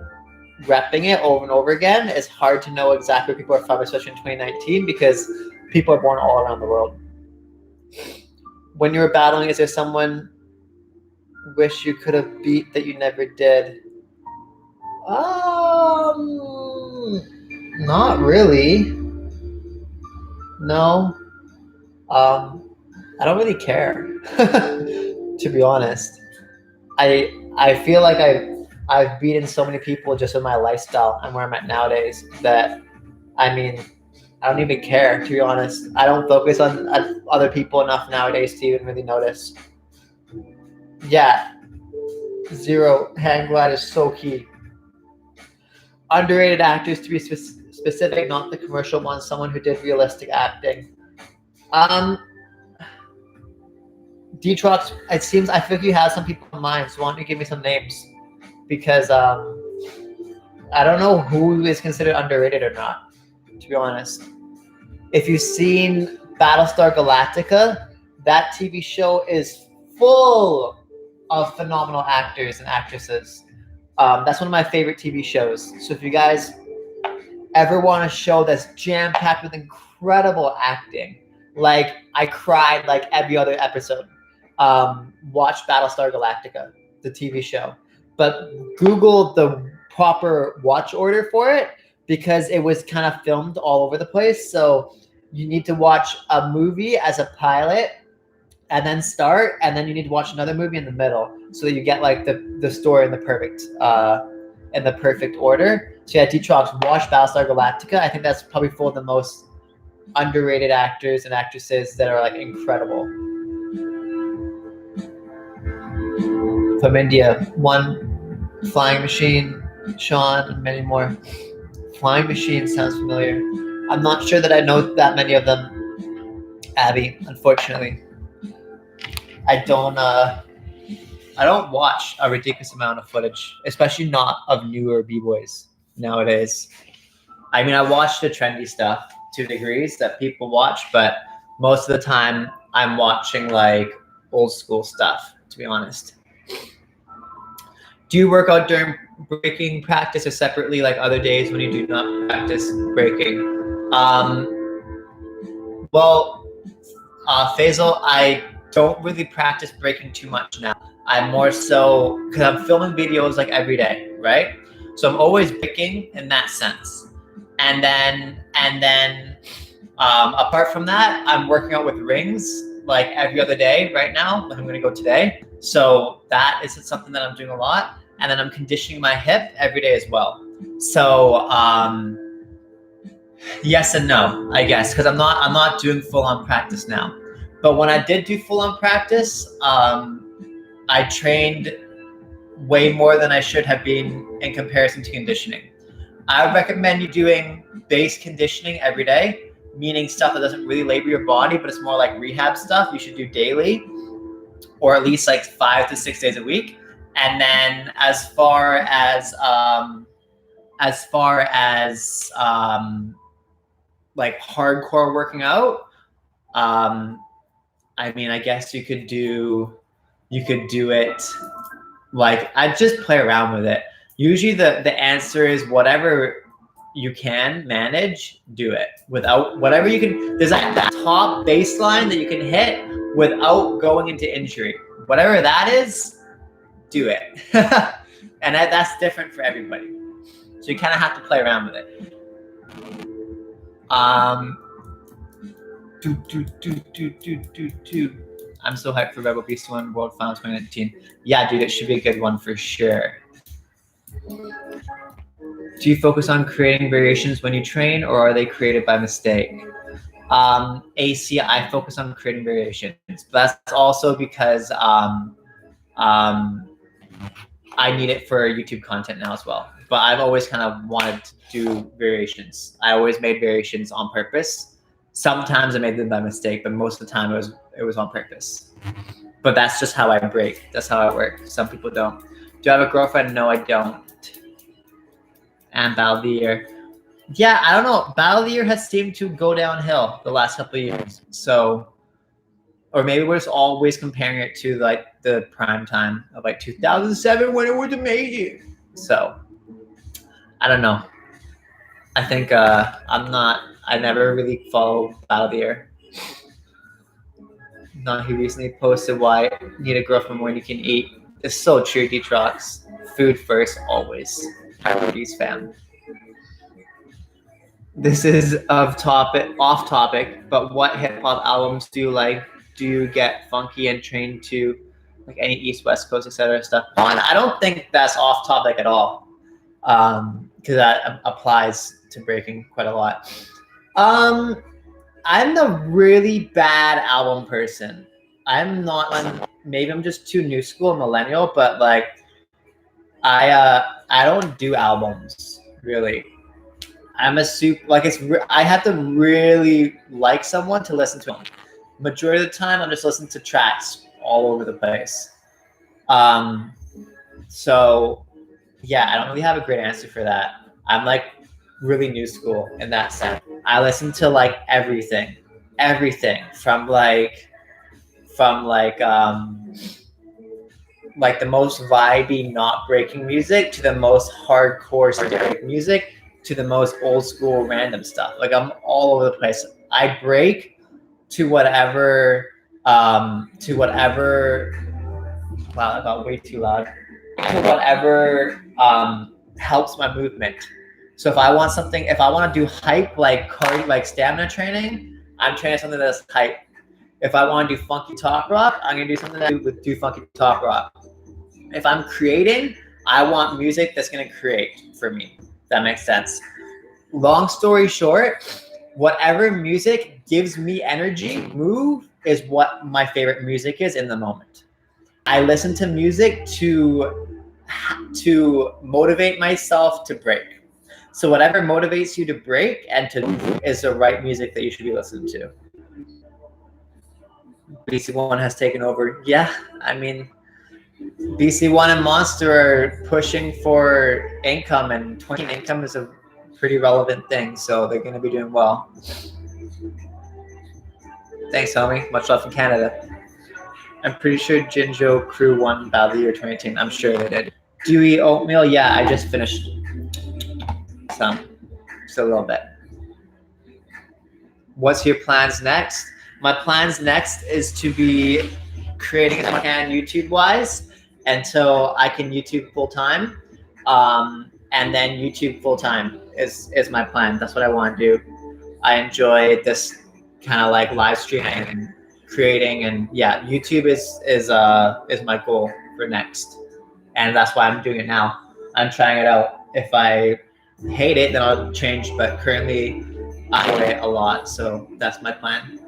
repping it over and over again, it's hard to know exactly where people are from, especially in 2019, because people are born all around the world. When you were battling, is there someone wish you could have beat that you never did? Not really. No. I don't really care, to be honest. I feel like I've beaten so many people just with my lifestyle and where I'm at nowadays that, I mean, I don't even care, to be honest. I don't focus on other people enough nowadays to even really notice. Yeah. 0 hand glide is so key. Underrated actors, to be specific, not the commercial ones, someone who did realistic acting. Detrox, it seems, I think you have some people in mind, so why don't you give me some names? Because I don't know who is considered underrated or not, to be honest. If you've seen Battlestar Galactica, that TV show is full of phenomenal actors and actresses. That's one of my favorite TV shows. So if you guys ever want a show that's jam-packed with incredible acting, like I cried like every other episode, watch Battlestar Galactica, the TV show. But Google the proper watch order for it, because it was kind of filmed all over the place. So you need to watch a movie as a pilot and then start, and then you need to watch another movie in the middle so that you get like the story in the perfect order. So yeah, Detrox, watch Battlestar Galactica. I think that's probably full of the most underrated actors and actresses that are like incredible. From India, one, Flying Machine, Sean, and many more. Flying Machine sounds familiar. I'm not sure that I know that many of them, Abby, unfortunately. I don't watch a ridiculous amount of footage, especially not of newer b-boys nowadays. I mean, I watch the trendy stuff to degrees that people watch, but most of the time I'm watching like old school stuff, to be honest. Do you work out during breaking practice or separately like other days when you do not practice breaking? Well, Faisal, I don't really practice breaking too much now. I'm more so, because I'm filming videos like every day, right? So I'm always breaking in that sense. And then apart from that, I'm working out with rings like every other day right now, like I'm gonna go today. So that is something that I'm doing a lot. And then I'm conditioning my hip every day as well. So yes and no, I guess, because I'm not doing full-on practice now. But when I did do full-on practice, I trained way more than I should have been in comparison to conditioning. I would recommend you doing base conditioning every day, meaning stuff that doesn't really labor your body, but it's more like rehab stuff you should do daily, or at least like 5 to 6 days a week. And then as far as like hardcore working out, I mean, I guess you could do it like, I just play around with it. Usually the answer is whatever you can manage, do it. Without whatever you can, there's like that top baseline that you can hit without going into injury. Whatever that is, do it. And that's different for everybody. So you kind of have to play around with it. I'm so hyped for Rebel Beast 1 World Final 2019. Yeah, dude, it should be a good one for sure. Do you focus on creating variations when you train, or are they created by mistake? AC, I focus on creating variations. But that's also because I need it for YouTube content now as well. But I've always kind of wanted to do variations. I always made variations on purpose. Sometimes I made them by mistake, but most of the time it was on purpose. But that's just how I break. That's how I work. Some people don't. Do I have a girlfriend? No, I don't. And Battle of the Year. Yeah, I don't know. Battle of the Year has seemed to go downhill the last couple of years. So, or maybe we're just always comparing it to like the prime time of like 2007 when it was amazing. So, I don't know. I think I never really follow Battle of the Year. No, he recently posted why need a girlfriend when you can eat. It's so true, Detrox. Food first, always. Priorities, fam. This is off topic, but what hip hop albums do you like? Do you get funky and trained to like any East, West Coast, etc. stuff? I don't think that's off topic at all, because that applies to breaking quite a lot. I'm the really bad album person. Maybe I'm just too new school millennial, but like I don't do albums really. I'm a I have to really like someone to listen to them. Majority of the time I'm just listening to tracks all over the place. So yeah, I don't really have a great answer for that. I'm like really new school in that sense. I listen to like everything from like the most vibey, not breaking music to the most hardcore music to the most old school random stuff. Like I'm all over the place. I break to whatever. Wow, that got way too loud. To whatever helps my movement. So if I want to do hype like stamina training, I'm training something that's hype. If I want to do funky talk rock, I'm gonna do something that do funky talk rock. If I'm creating, I want music that's gonna create for me. If that makes sense. Long story short, whatever music gives me energy, move is what my favorite music is in the moment. I listen to music to motivate myself to break. So whatever motivates you to break and to move is the right music that you should be listening to. BC1 has taken over. Yeah, I mean, BC1 and Monster are pushing for income, and 20 income is a pretty relevant thing, so they're going to be doing well. Thanks, homie. Much love from Canada. I'm pretty sure Jinjo Crew won Battle of the Year 2018. I'm sure they did. Do you eat oatmeal? Yeah, I just finished some. Just a little bit. What's your plans next? My plans next is to be creating as much as I can YouTube-wise until I can YouTube full-time. And then YouTube full-time is my plan. That's what I want to do. I enjoy this kind of like live streaming and creating, and yeah, YouTube is my goal for next. And that's why I'm doing it now. I'm trying it out. If I hate it, then I'll change, but currently I enjoy it a lot, so that's my plan.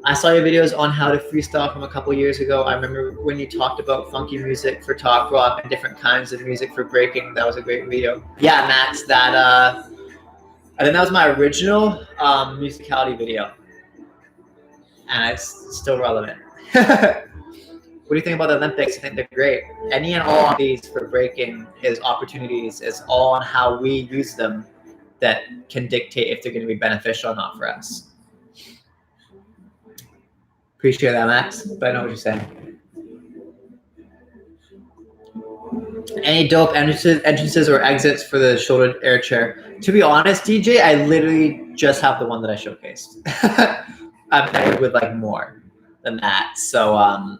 I saw your videos on how to freestyle from a couple years ago. I remember when you talked about funky music for talk rock and different kinds of music for breaking. That was a great video. Yeah, Max, that I think that was my original musicality video, and it's still relevant. What do you think about the Olympics? I think they're great. Any and all of these for breaking is opportunities. It's all on how we use them that can dictate if they're going to be beneficial or not for us. Appreciate that, Max, but I know what you're saying. Any dope entrances or exits for the shoulder air chair? To be honest, DJ, I literally just have the one that I showcased. I'm paired with like more than that. So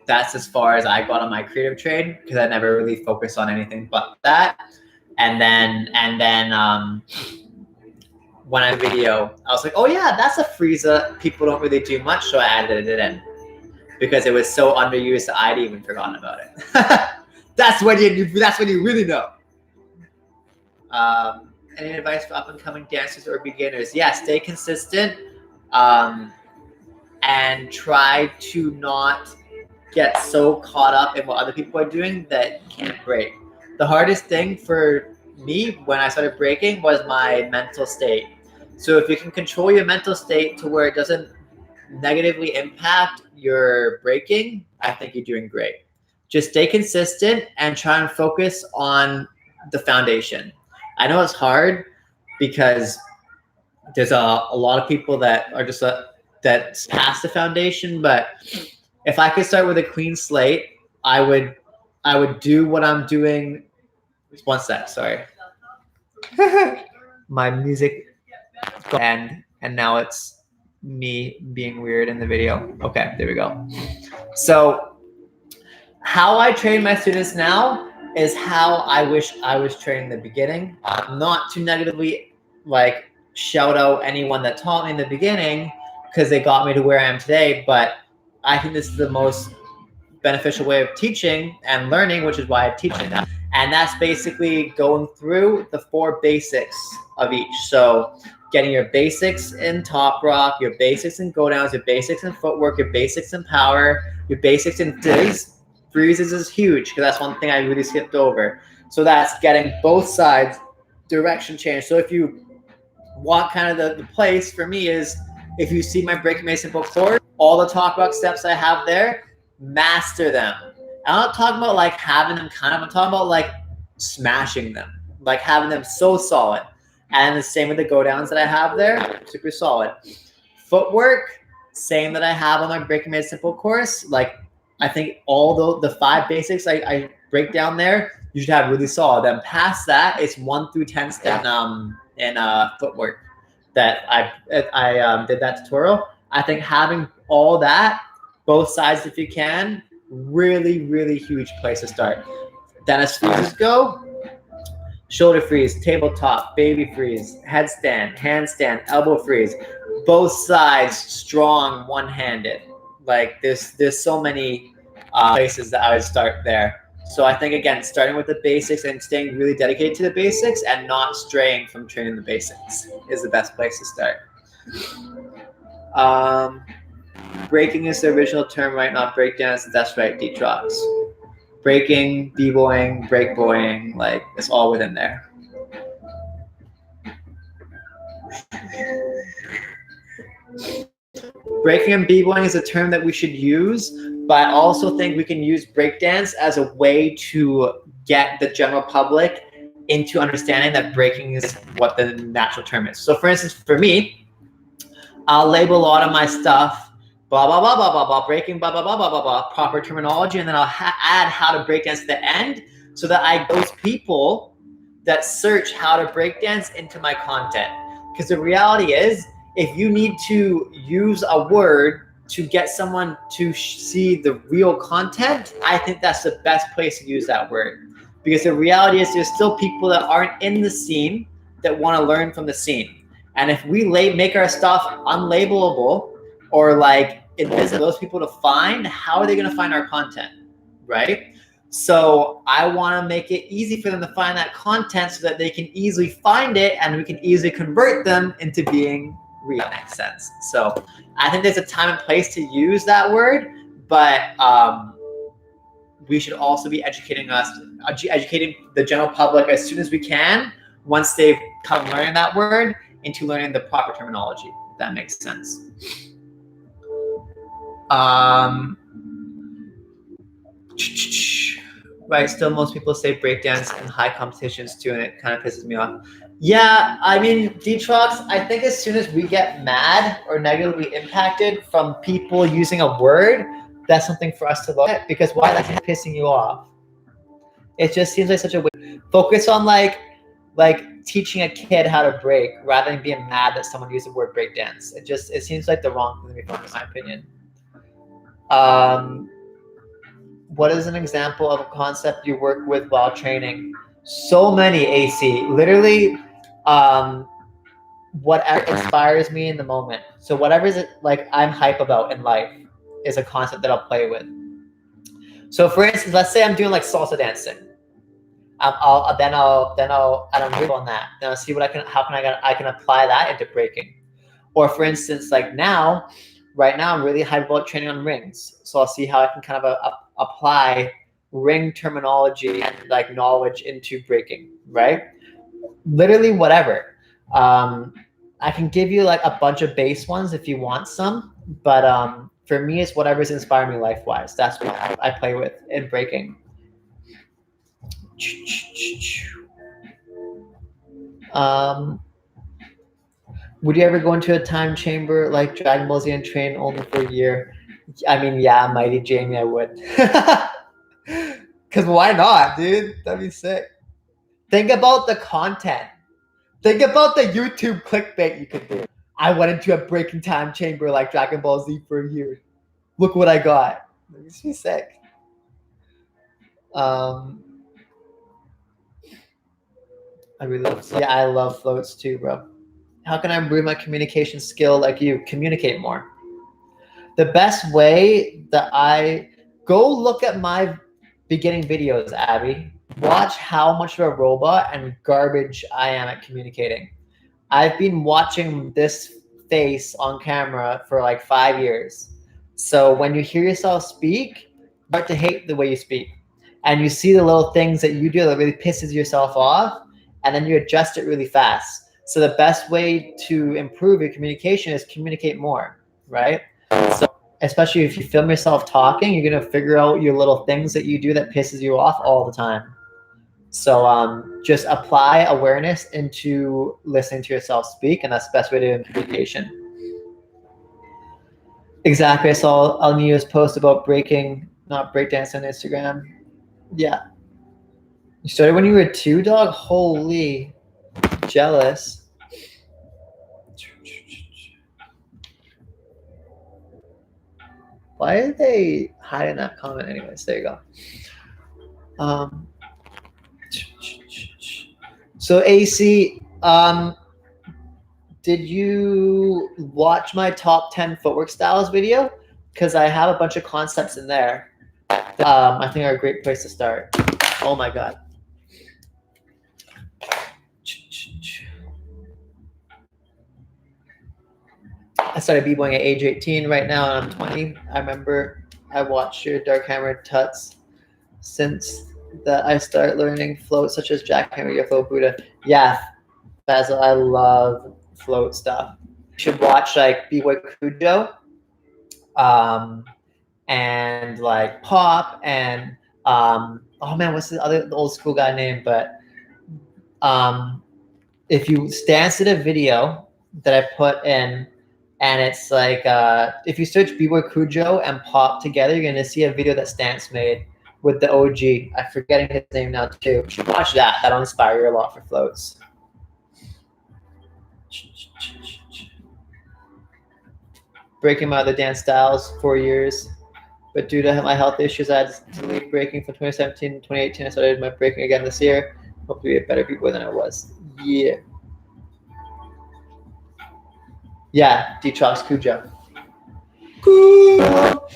that's as far as I got on my creative trade, because I never really focused on anything but that. And then when I video, I was like, oh yeah, that's a Frieza. People don't really do much, so I added it in because it was so underused that I'd even forgotten about it. That's when you really know. Any advice for up and coming dancers or beginners? Yeah, stay consistent and try to not get so caught up in what other people are doing that you can't break. The hardest thing for me when I started breaking was my mental state. So if you can control your mental state to where it doesn't negatively impact your breaking, I think you're doing great. Just stay consistent and try and focus on the foundation. I know it's hard because there's a lot of people that are just that's past the foundation, but if I could start with a clean slate, I would do what I'm doing. Just one sec, sorry. My music and now it's me being weird in the video. Okay, there we go. So how I train my students now is how I wish I was training in the beginning. Not to negatively like shout out anyone that taught me in the beginning because they got me to where I am today, but I think this is the most beneficial way of teaching and learning, which is why I teach it now. And that's basically going through the 4 basics of each. So getting your basics in top rock, your basics in go downs, your basics in footwork, your basics in power, your basics in freeze. Freezes is huge because that's one thing I really skipped over. So that's getting both sides direction change. So if you want kind of the place for me is if you see my breaking mason book 4, all the talk rock steps I have there, master them. I'm not talking about like having them kind of, I'm talking about like smashing them, like having them so solid. And the same with the go downs that I have there, super solid. Footwork, same that I have on my breaking made simple course. Like I think all the 5 basics I break down there, you should have really solid. Then past that, it's 1 through 10 step in footwork that I did that tutorial. I think having all that, both sides if you can, really, really huge place to start. Then as freezes go, shoulder freeze, tabletop, baby freeze, headstand, handstand, elbow freeze, both sides strong, one-handed. Like there's so many places that I would start there. So I think, again, starting with the basics and staying really dedicated to the basics and not straying from training the basics is the best place to start. Breaking is the original term, right? Not breakdance. That's right, Detrox. Breaking, b-boying, breakboying, like it's all within there. Breaking and b-boying is a term that we should use, but I also think we can use breakdance as a way to get the general public into understanding that breaking is what the natural term is. So for instance, for me, I'll label a lot of my stuff, blah, blah, blah, blah, blah, blah, breaking, blah, blah, blah, blah, blah, blah, proper terminology, and then I'll add how to breakdance at the end so that those people that search how to breakdance into my content. Because the reality is, if you need to use a word to get someone to see the real content, I think that's the best place to use that word. Because the reality is there's still people that aren't in the scene that want to learn from the scene. And if we make our stuff unlabelable or like invisible, those people to find, how are they going to find our content, right? So I want to make it easy for them to find that content so that they can easily find it and we can easily convert them into being real. That makes sense. So I think there's a time and place to use that word, but we should also be educating the general public as soon as we can, once they've come learning that word, into learning the proper terminology. If that makes sense. Right, still most people say breakdance in high competitions too, and it kind of pisses me off. Yeah, I mean, Detrox, I think as soon as we get mad or negatively impacted from people using a word, that's something for us to look at, because why that's pissing you off? It just seems like such a way. Focus on like teaching a kid how to break rather than being mad that someone used the word breakdance. It seems like the wrong thing to be focused, in my opinion. What is an example of a concept you work with while training? So many, AC. Literally, whatever inspires me in the moment. So whatever is like I'm hype about in life is a concept that I'll play with. So for instance, let's say I'm doing like salsa dancing. I'll riff on that. Then I'll see what I can apply that into breaking. Or for instance, like right now I'm really hyped about training on rings. So I'll see how I can kind of apply ring terminology and like knowledge into breaking, right? Literally whatever. I can give you like a bunch of base ones if you want some, but for me, it's whatever's inspired me life-wise. That's what I play with in breaking. Would you ever go into a time chamber like Dragon Ball Z and train only for a year? I mean, yeah, Mighty Jamie, I would. Because why not, dude? That'd be sick. Think about the content. Think about the YouTube clickbait you could do. I went into a breaking time chamber like Dragon Ball Z for a year. Look what I got. That makes me sick. I love floats too, bro. How can I improve my communication skill like you? Communicate more. The best way that go look at my beginning videos, Abby. Watch how much of a robot and garbage I am at communicating. I've been watching this face on camera for like 5 years. So when you hear yourself speak, you start to hate the way you speak. And you see the little things that you do that really pisses yourself off, and then you adjust it really fast. So the best way to improve your communication is communicate more, right? So especially if you film yourself talking, you're going to figure out your little things that you do that pisses you off all the time. So just apply awareness into listening to yourself speak, and that's the best way to improve communication. Exactly. I saw Alnia's post about breaking, not breakdance on Instagram. Yeah. You started when you were 2, dog? Holy, jealous. Why are they hiding that comment anyways? There you go. So AC, did you watch my top 10 footwork styles video? Because I have a bunch of concepts in there that I think are a great place to start. Oh my God. I started b-boying at age 18. Right now I'm 20. I remember I watched your Darkhammer tuts since that I started learning floats such as Jackhammer, your float Buddha. Yeah, Basil, I love float stuff. You should watch like B-Boy Cujo, and like Pop, and oh man, what's the old school guy name? But if you stance to the video that I put in, and it's like if you search B-Boy Cujo and Pop together, you're gonna see a video that Stance made with the OG. I'm forgetting his name now too. You should watch that. That'll inspire you a lot for floats. Breaking my other dance styles 4 years, but due to my health issues, I had to leave breaking from 2017 to 2018. I started my breaking again this year. Hope to be a better b-boy than I was. Yeah. Yeah, Detrox Cujo. Cool.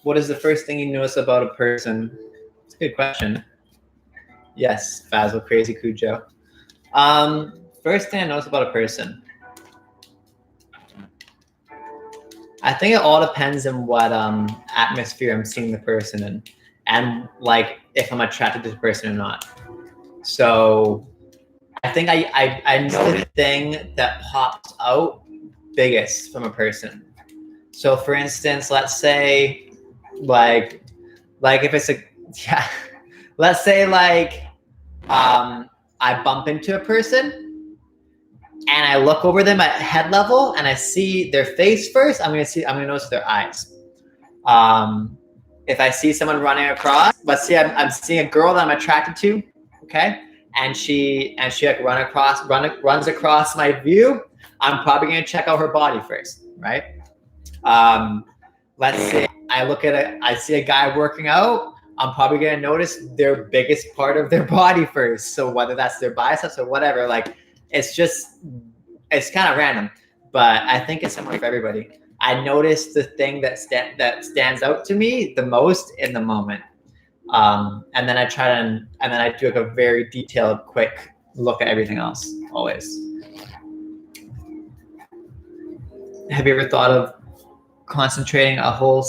What is the first thing you notice about a person? It's a good question. Yes, Basil, crazy Cujo. First thing I notice about a person. I think it all depends on what atmosphere I'm seeing the person in, and like if I'm attracted to the person or not. So I think I know the thing that pops out biggest from a person. So for instance, let's say like if it's a let's say like I bump into a person and I look over them at head level and I see their face first, I'm gonna notice their eyes. If I see someone running across, let's see I'm seeing a girl that I'm attracted to, okay? And she like runs across my view, I'm probably gonna check out her body first, right? Let's say I see a guy working out, I'm probably gonna notice their biggest part of their body first. So whether that's their biceps or whatever, like it's kind of random, but I think it's similar for everybody. I notice the thing that stands out to me the most in the moment. And then I do like a very detailed, quick look at everything else, always. Have you ever thought of concentrating a whole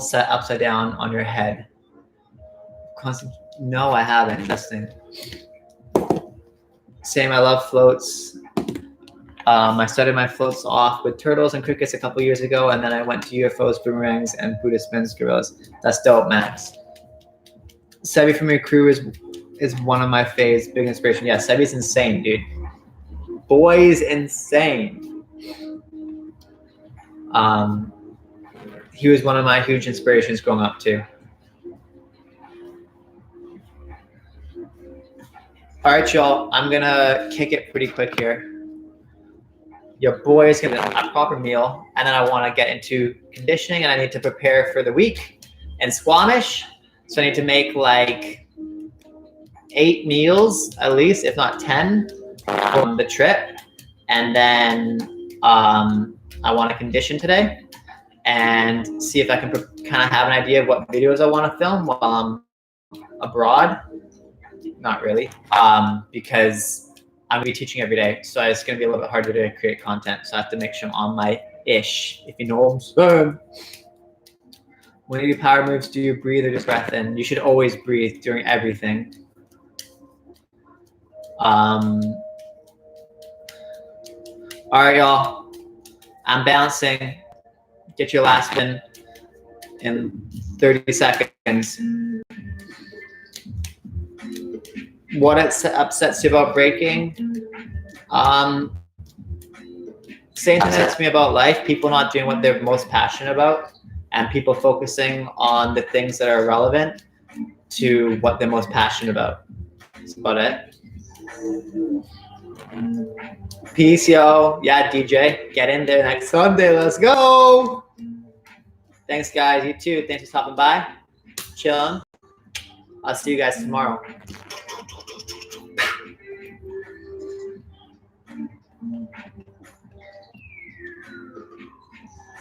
set upside down on your head? No, I haven't. Interesting. Same, I love floats. I started my floats off with turtles and crickets a couple years ago, and then I went to UFOs, boomerangs, and Buddha spins, gorillas. That's dope, Max. Sebi from your crew is one of my faves, big inspiration. Yeah, Sebi's insane, dude. Boy's insane. He was one of my huge inspirations growing up too. All right, y'all, I'm gonna kick it pretty quick here. Your boy is gonna have a proper meal, and then I wanna get into conditioning, and I need to prepare for the week in Squamish. So I need to make like 8 meals at least, if not 10, from the trip. And then I wanna condition today and see if I can kind of have an idea of what videos I wanna film while I'm abroad. Not really, because I'm gonna be teaching every day, so it's gonna be a little bit harder to create content. So I have to make sure I'm on my ish, if you know what I'm saying. When you do power moves, do you breathe or just breath in? You should always breathe during everything. All right, y'all. I'm bouncing. Get your last spin in 30 seconds. What upsets you about breaking? Same thing upsets me about life. People not doing what they're most passionate about, and people focusing on the things that are relevant to what they're most passionate about. That's about it. Peace, yo. Yeah, DJ. Get in there next Sunday. Let's go. Thanks, guys. You too. Thanks for stopping by. Chilling. I'll see you guys tomorrow.